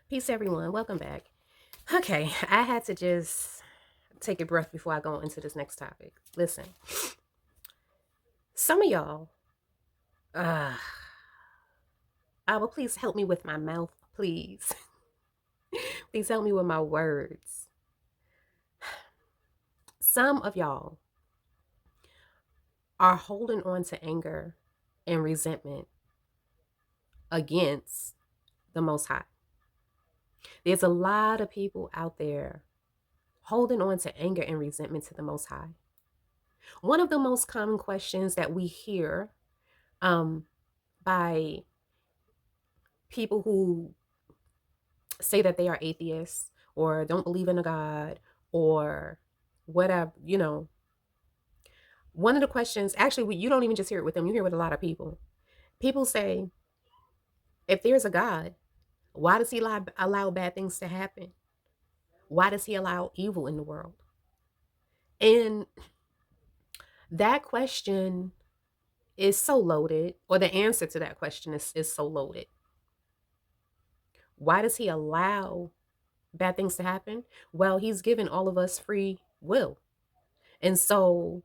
Peace, everyone. Welcome back. Okay, I had to just take a breath before I go into this next topic. Listen, some of y'all, uh, will please help me with my mouth, please. Please help me with my words. Some of y'all are holding on to anger and resentment against the Most High. There's a lot of people out there holding on to anger and resentment to the Most High. One of the most common questions that we hear um, by people who say that they are atheists or don't believe in a God or whatever, one of the questions, actually, you don't even just hear it with them, you hear it with a lot of people. People say, if there's a God, why does he allow bad things to happen? Why does he allow evil in the world? And that question is so loaded, or the answer to that question is so loaded. Why does he allow bad things to happen? Well, he's given all of us free will. And so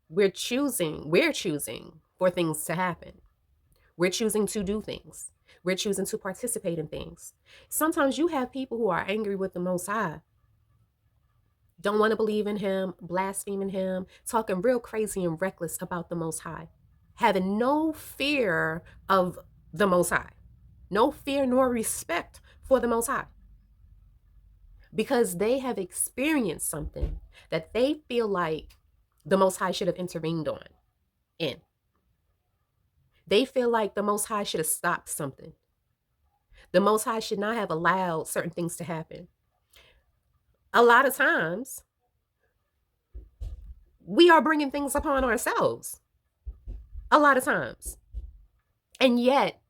we're choosing for things to happen. We're choosing to do things. We're choosing to participate in things. Sometimes you have people who are angry with the Most High, don't want to believe in him, blaspheming him, talking real crazy and reckless about the Most High, having no fear of the Most High, no fear nor respect for the Most High, because they have experienced something that they feel like the Most High should have intervened on in. They feel like the Most High should have stopped something. The Most High should not have allowed certain things to happen. A lot of times, we are bringing things upon ourselves. A lot of times. And yet,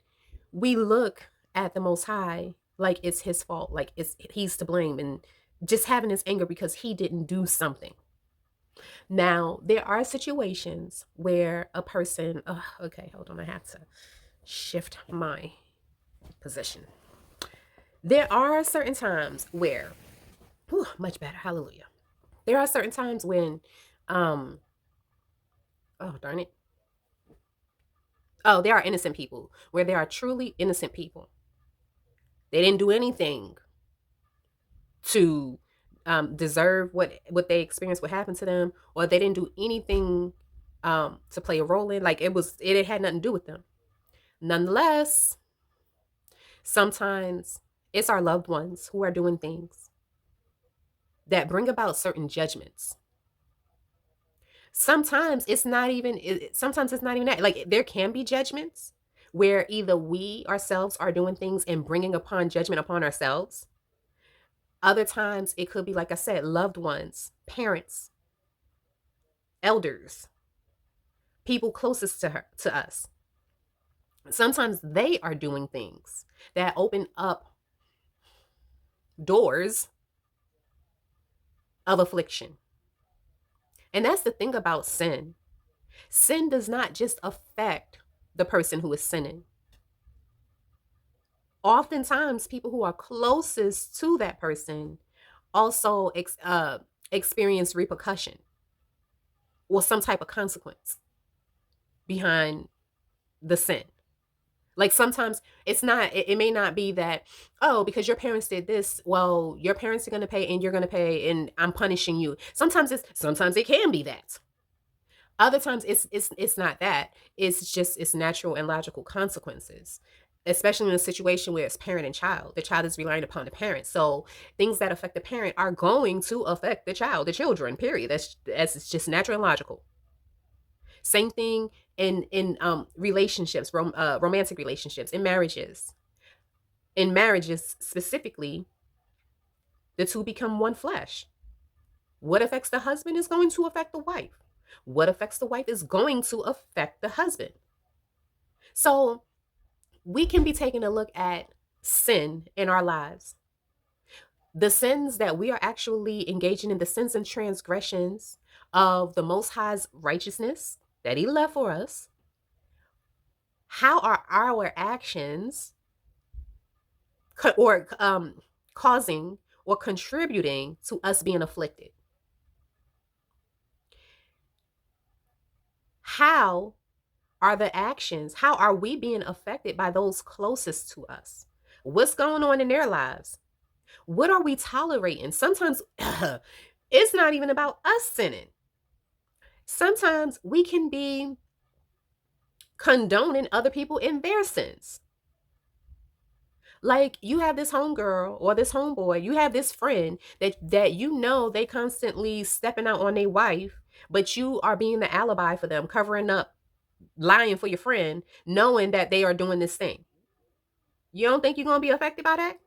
we look at the Most High like it's his fault, like he's to blame, and just having this anger because he didn't do something. Now, there are situations where a person, okay, hold on, I have to shift my position. There are certain times where, much better, hallelujah. There are certain times when, um, oh, darn it. Oh, there are innocent people where there are truly innocent people. They didn't do anything to deserve what they experienced, what happened to them, or they didn't do anything to play a role in. Like it had nothing to do with them. Nonetheless, sometimes it's our loved ones who are doing things that bring about certain judgments. Sometimes it's not even that. Like there can be judgments where either we ourselves are doing things and bringing upon judgment upon ourselves. Other times it could be, like I said, loved ones, parents, elders, people closest to us. Sometimes they are doing things that open up doors of affliction. And that's the thing about sin. Sin does not just affect the person who is sinning. Oftentimes, people who are closest to that person also experience repercussion or some type of consequence behind the sin. Like sometimes it may not be that, oh, because your parents did this, well, your parents are going to pay and you're going to pay and I'm punishing you. Sometimes it can be that. Other times it's not that. It's natural and logical consequences. Especially in a situation where it's parent and child. The child is relying upon the parent. So things that affect the parent are going to affect the child, the children, period. That's it's just natural and logical. Same thing in relationships, romantic relationships, in marriages. In marriages specifically, the two become one flesh. What affects the husband is going to affect the wife. What affects the wife is going to affect the husband. So we can be taking a look at sin in our lives. The sins that we are actually engaging in, the sins and transgressions of the Most High's righteousness that He left for us. How are our actions or causing or contributing to us being afflicted. How are the actions, how are we being affected by those closest to us? What's going on in their lives? What are we tolerating? Sometimes it's not even about us sinning. Sometimes we can be condoning other people in their sins. Like you have this homegirl or this homeboy, you have this friend that you know they constantly stepping out on their wife, but you are being the alibi for them, covering up, lying for your friend, knowing that they are doing this thing. You don't think you're gonna be affected by that?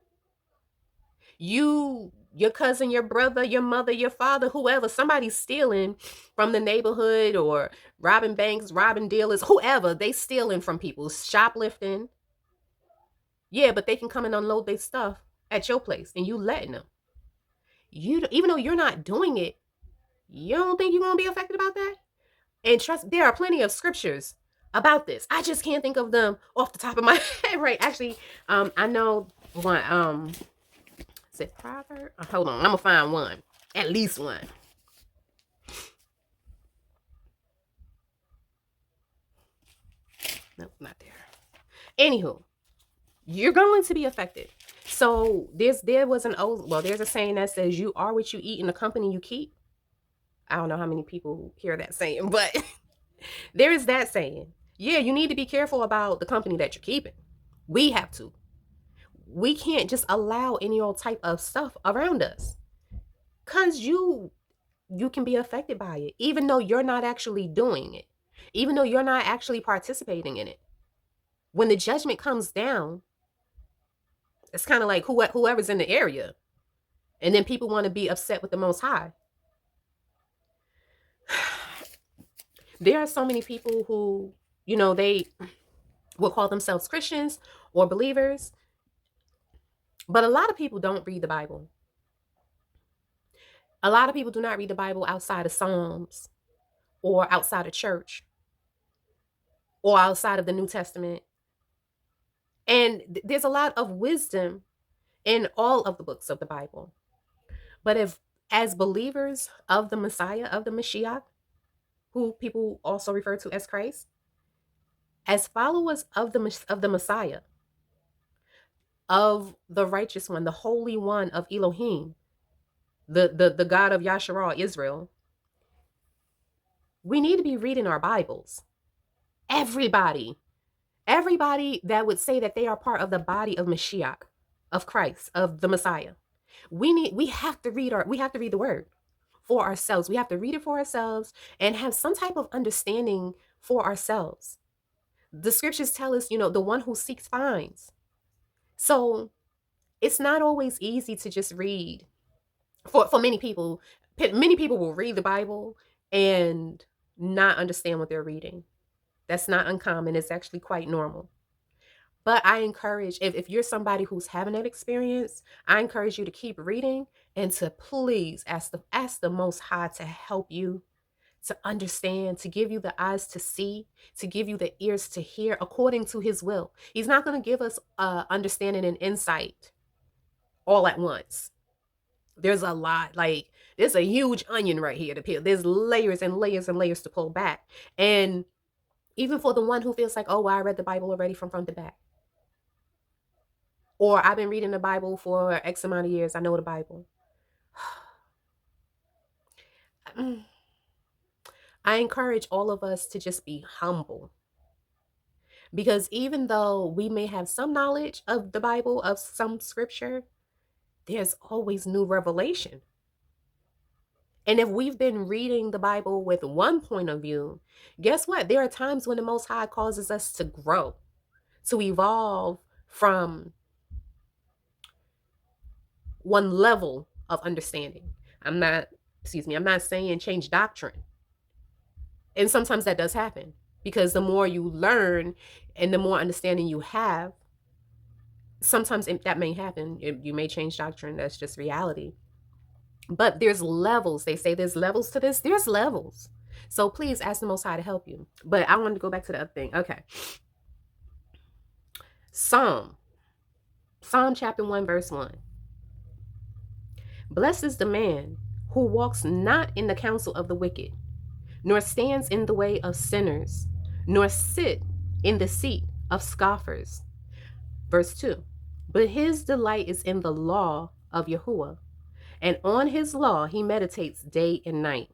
Your cousin, your brother, your mother, your father, whoever, somebody's stealing from the neighborhood or robbing banks, robbing dealers, whoever, they stealing from people, shoplifting. Yeah, but they can come and unload their stuff at your place and you letting them. Even though you're not doing it, you don't think you're gonna be affected about that? And trust, there are plenty of scriptures about this. I just can't think of them off the top of my head, right? Actually, I know one. Is it Proverb? Hold on, I'm gonna find one, at least one. Nope, not there. Anywho, you're going to be affected. So there was an old, well, there's a saying that says you are what you eat in the company you keep. I don't know how many people hear that saying, but there is that saying. Yeah, you need to be careful about the company that you're keeping. We have to. We can't just allow any old type of stuff around us. Cause you can be affected by it, even though you're not actually doing it, even though you're not actually participating in it. When the judgment comes down, it's kind of like whoever's in the area. And then people want to be upset with the Most High. There are so many people who, they will call themselves Christians or believers, but a lot of people don't read the Bible. A lot of people do not read the Bible outside of Psalms or outside of church or outside of the New Testament. And there's a lot of wisdom in all of the books of the Bible. But if, as believers of the Messiah, of the Mashiach, who people also refer to as Christ, as followers of the Messiah, of the righteous one, the holy one of Elohim, the God of Yasharal, Israel, we need to be reading our Bibles. Everybody that would say that they are part of the body of Mashiach, of Christ, of the Messiah, we have to read the word for ourselves. We have to read it for ourselves and have some type of understanding for ourselves. The scriptures tell us, the one who seeks finds. So it's not always easy to just read. For many people will read the Bible and not understand what they're reading. That's not uncommon. It's actually quite normal. But I encourage, if you're somebody who's having that experience, I encourage you to keep reading and to please ask the Most High to help you to understand, to give you the eyes to see, to give you the ears to hear according to his will. He's not going to give us understanding and insight all at once. There's a lot, like there's a huge onion right here to peel. There's layers and layers and layers to pull back. And even for the one who feels like, oh, well, I read the Bible already from front to back. Or I've been reading the Bible for X amount of years. I know the Bible. I encourage all of us to just be humble. Because even though we may have some knowledge of the Bible, of some scripture, there's always new revelation. And if we've been reading the Bible with one point of view, guess what? There are times when the Most High causes us to grow, to evolve from one level of understanding. I'm not saying change doctrine. And sometimes that does happen because the more you learn and the more understanding you have, sometimes that may happen. You may change doctrine. That's just reality. But there's levels. They say there's levels to this. There's levels. So please ask the Most High to help you. But I wanted to go back to the other thing. Okay. Psalm Psalm chapter 1, verse 1. Blessed is the man who walks not in the counsel of the wicked, nor stands in the way of sinners, nor sit in the seat of scoffers. Verse 2. But his delight is in the law of Yahuwah, and on his law he meditates day and night.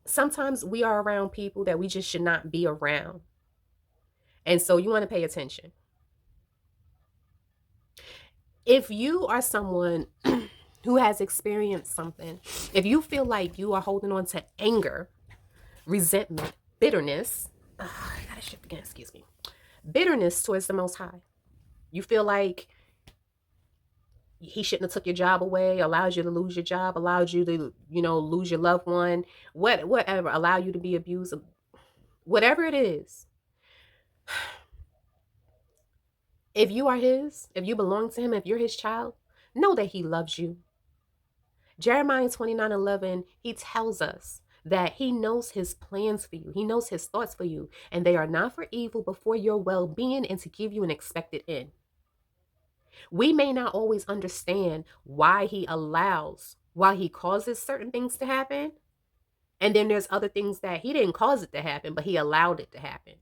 Sometimes we are around people that we just should not be around. And so you want to pay attention. If you are someone who has experienced something, if you feel like you are holding on to anger, resentment, bitterness, I gotta shift again, excuse me. Bitterness towards the Most High. You feel like he shouldn't have took your job away, allowed you to lose your job, allowed you to, lose your loved one, whatever, allow you to be abused, whatever it is. If you are his, if you belong to him, if you're his child, know that he loves you. Jeremiah 29:11, he tells us that he knows his plans for you. He knows his thoughts for you, and they are not for evil, but for your well-being and to give you an expected end. We may not always understand why he causes certain things to happen. And then there's other things that he didn't cause it to happen, but he allowed it to happen.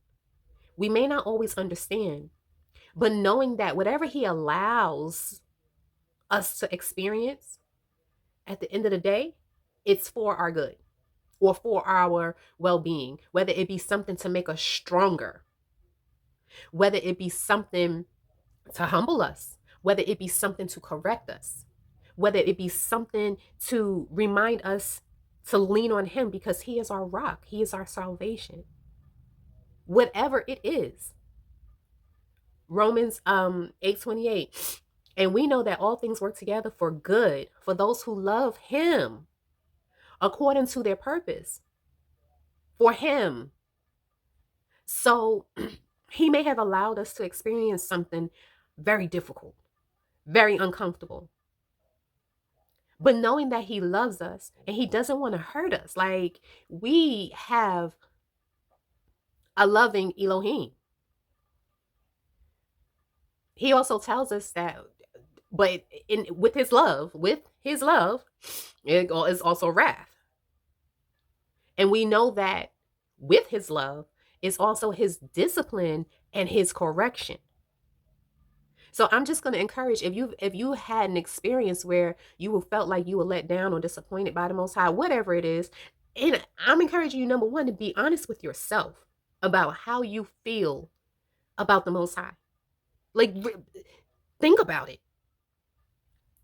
We may not always understand, but knowing that whatever he allows us to experience, at the end of the day, it's for our good or for our well-being, whether it be something to make us stronger, whether it be something to humble us, whether it be something to correct us, whether it be something to remind us to lean on him because he is our rock. He is our salvation. Whatever it is. Romans 8:28. And we know that all things work together for good for those who love him according to their purpose. For him. So he may have allowed us to experience something very difficult, very uncomfortable. But knowing that he loves us and he doesn't want to hurt us, like we have a loving Elohim. He also tells us that, but with his love, it is also wrath. And we know that with his love is also his discipline and his correction. So I'm just going to encourage, if you had an experience where you felt like you were let down or disappointed by the Most High, whatever it is, and I'm encouraging you, number one, to be honest with yourself about how you feel about the Most High. Like, think about it.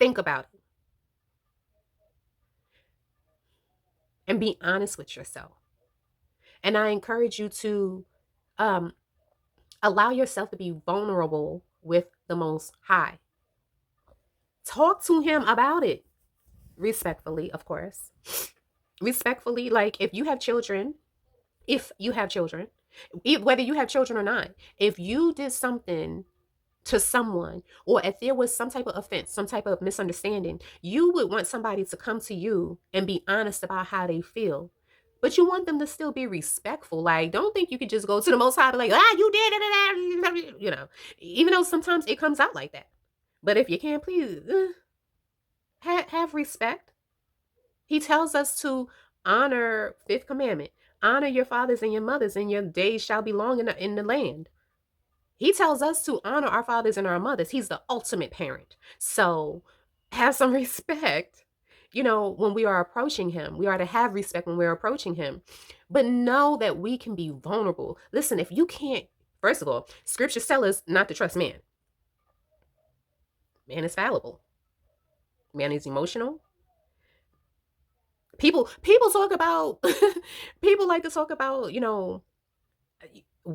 Think about it. And be honest with yourself. And I encourage you to allow yourself to be vulnerable with the Most High. Talk to him about it. Respectfully, of course. Respectfully, like if you have children, whether you have children or not, if you did something to someone, or if there was some type of offense, some type of misunderstanding, you would want somebody to come to you and be honest about how they feel. But you want them to still be respectful. Like, don't think you could just go to the Most High and be like, you did it, even though sometimes it comes out like that. But if you can, please have respect. He tells us to honor, fifth commandment, honor your fathers and your mothers, and your days shall be long in the land. He tells us to honor our fathers and our mothers. He's the ultimate parent. So have some respect. When we are approaching him, we are to have respect when we're approaching him, but know that we can be vulnerable. Listen, if you can't, first of all, scriptures tell us not to trust man. Man is fallible. Man is emotional. People talk about, people like to talk about,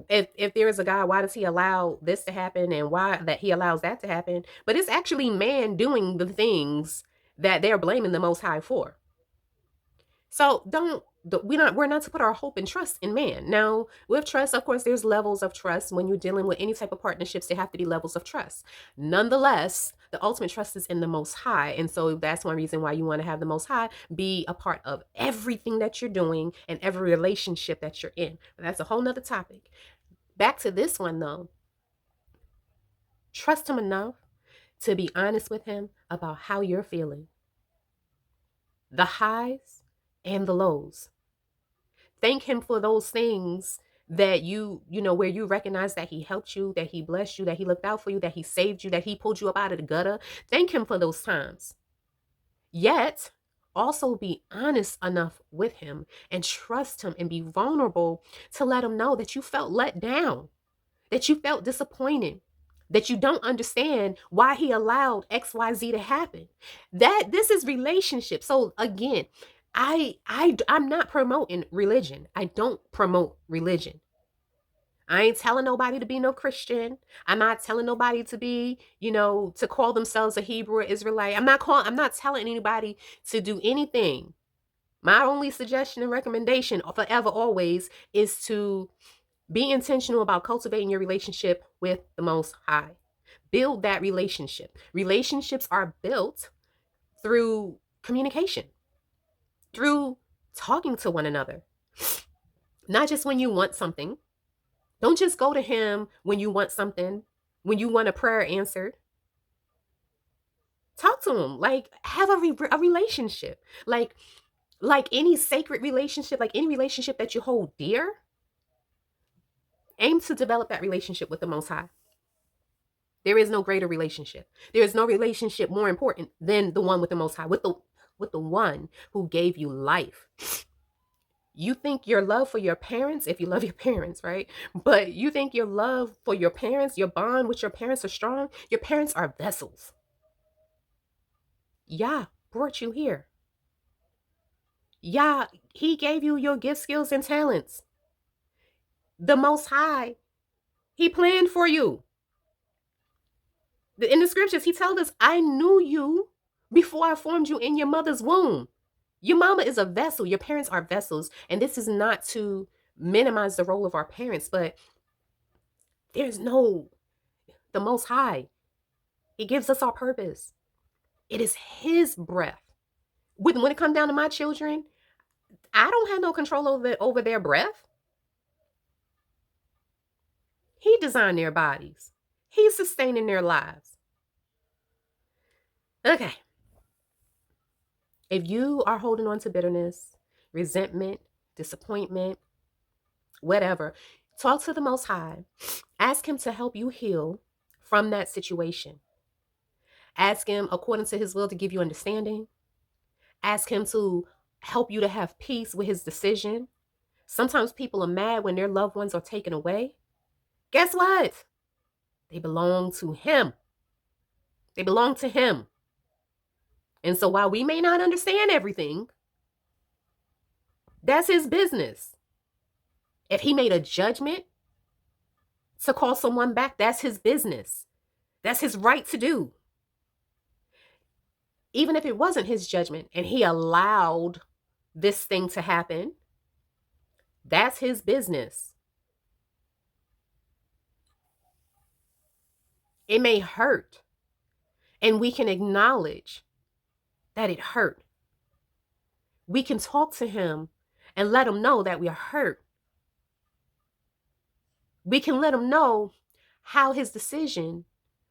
if there is a God, why does he allow this to happen and why that he allows that to happen? But it's actually man doing the things that they're blaming the Most High for. So we're not to put our hope and trust in man. Now, with trust, of course, there's levels of trust. When you're dealing with any type of partnerships, there have to be levels of trust. Nonetheless, the ultimate trust is in the Most High. And so that's one reason why you want to have the Most High be a part of everything that you're doing and every relationship that you're in. But that's a whole nother topic. Back to this one, though. Trust him enough to be honest with him about how you're feeling, the highs and the lows. Thank him for those things that where you recognize that he helped you, that he blessed you, that he looked out for you, that he saved you, that he pulled you up out of the gutter. Thank him for those times. Yet, also be honest enough with him and trust him and be vulnerable to let him know that you felt let down, that you felt disappointed, that you don't understand why he allowed XYZ to happen. That this is relationship. So again, I'm not promoting religion. I don't promote religion. I ain't telling nobody to be no Christian. I'm not telling nobody to be, to call themselves a Hebrew or Israelite. I'm not telling anybody to do anything. My only suggestion and recommendation forever always is to be intentional about cultivating your relationship with the Most High. Build that relationship. Relationships are built through communication, through talking to one another. Not just when you want something. Don't just go to him when you want something, when you want a prayer answered. Talk to him. Like, have a relationship. Like any sacred relationship, like any relationship that you hold dear, aim to develop that relationship with the Most High. There is no greater relationship. There is no relationship more important than the one with the Most High, with the one who gave you life. You think your love for your parents, if you love your parents, right? But you think your love for your parents, your bond with your parents are strong. Your parents are vessels. Yah brought you here. Yah, he gave you your gifts, skills, and talents. The Most High, he planned for you. In the scriptures, he tells us, I knew you before I formed you in your mother's womb. Your mama is a vessel. Your parents are vessels. And this is not to minimize the role of our parents, but the Most High. He gives us our purpose. It is his breath. When it comes down to my children, I don't have no control over their breath. He designed their bodies. He's sustaining their lives. Okay. If you are holding on to bitterness, resentment, disappointment, whatever, talk to the Most High. Ask him to help you heal from that situation. Ask him, according to his will, to give you understanding. Ask him to help you to have peace with his decision. Sometimes people are mad when their loved ones are taken away. Guess what? They belong to him. They belong to him. And so while we may not understand everything, that's his business. If he made a judgment to call someone back, that's his business. That's his right to do. Even if it wasn't his judgment and he allowed this thing to happen, that's his business. It may hurt, and we can acknowledge that it hurt. We can talk to him and let him know that we are hurt. We can let him know how his decision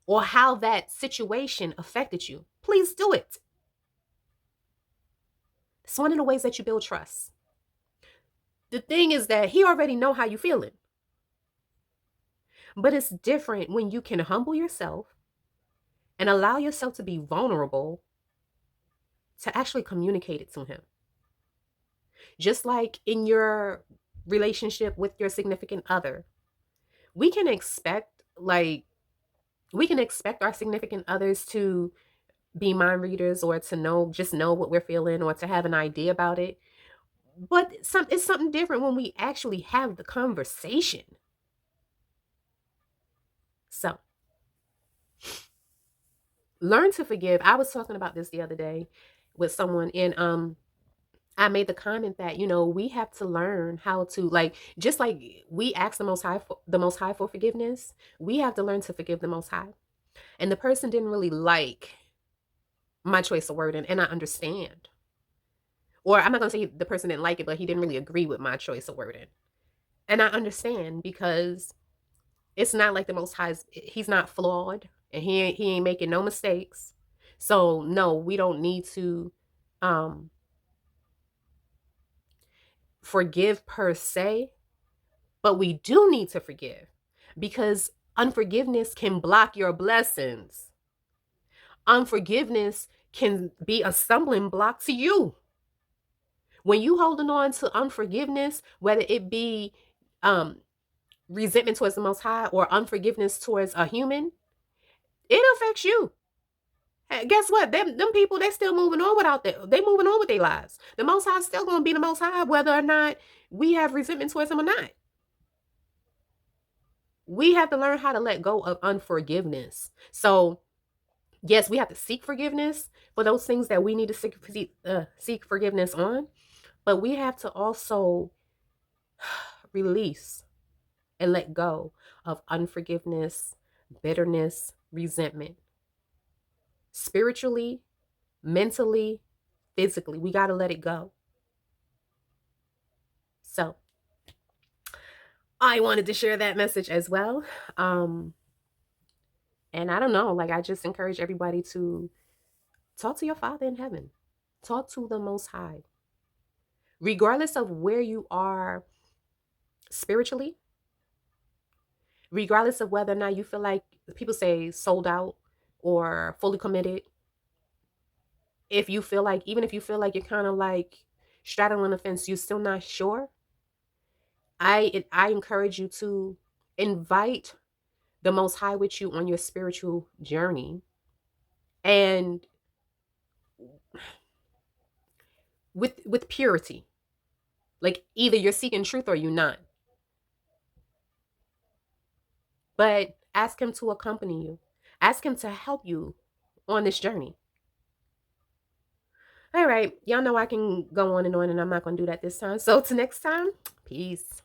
or how that situation affected you. Please do it. It's one of the ways that you build trust. The thing is that he already know how you feeling. But it's different when you can humble yourself and allow yourself to be vulnerable to actually communicate it to him. Just like in your relationship with your significant other, we can expect our significant others to be mind readers or to know what we're feeling or to have an idea about it. But it's something different when we actually have the conversation. So, learn to forgive. I was talking about this the other day with someone, and I made the comment that, we have to learn how to, just like we ask the Most High for forgiveness, we have to learn to forgive the Most High. And the person didn't really like my choice of wording, and I understand. Or I'm not going to say the person didn't like it, but he didn't really agree with my choice of wording. And I understand, because It's not like the Most High he's not flawed, and he ain't making no mistakes. So no, we don't need to um forgive per se, but we do need to forgive, because unforgiveness can block your blessings. Unforgiveness can be a stumbling block to you. When you holding on to unforgiveness, whether it be um resentment towards the Most High or unforgiveness towards a human, it affects you. Hey, guess what? Them people, they still moving on without that. They moving on with their lives. The Most High is still going to be the Most High, whether or not we have resentment towards him or not. We have to learn how to let go of unforgiveness. So yes, we have to seek forgiveness for those things that we need to seek forgiveness on, but we have to also release and let go of unforgiveness, bitterness, resentment. Spiritually, mentally, physically, we got to let it go. So, I wanted to share that message as well. And I don't know, like, I just encourage everybody to talk to your Father in heaven, talk to the Most High, regardless of where you are spiritually, regardless of whether or not you feel like, people say, sold out or fully committed. If you feel like, even if you feel like you're kind of like straddling the fence, you're still not sure. I encourage you to invite the Most High with you on your spiritual journey, and with purity. Like, either you're seeking truth or you're not. But ask him to accompany you. Ask him to help you on this journey. All right, y'all know I can go on, and I'm not going to do that this time. So, till next time, peace.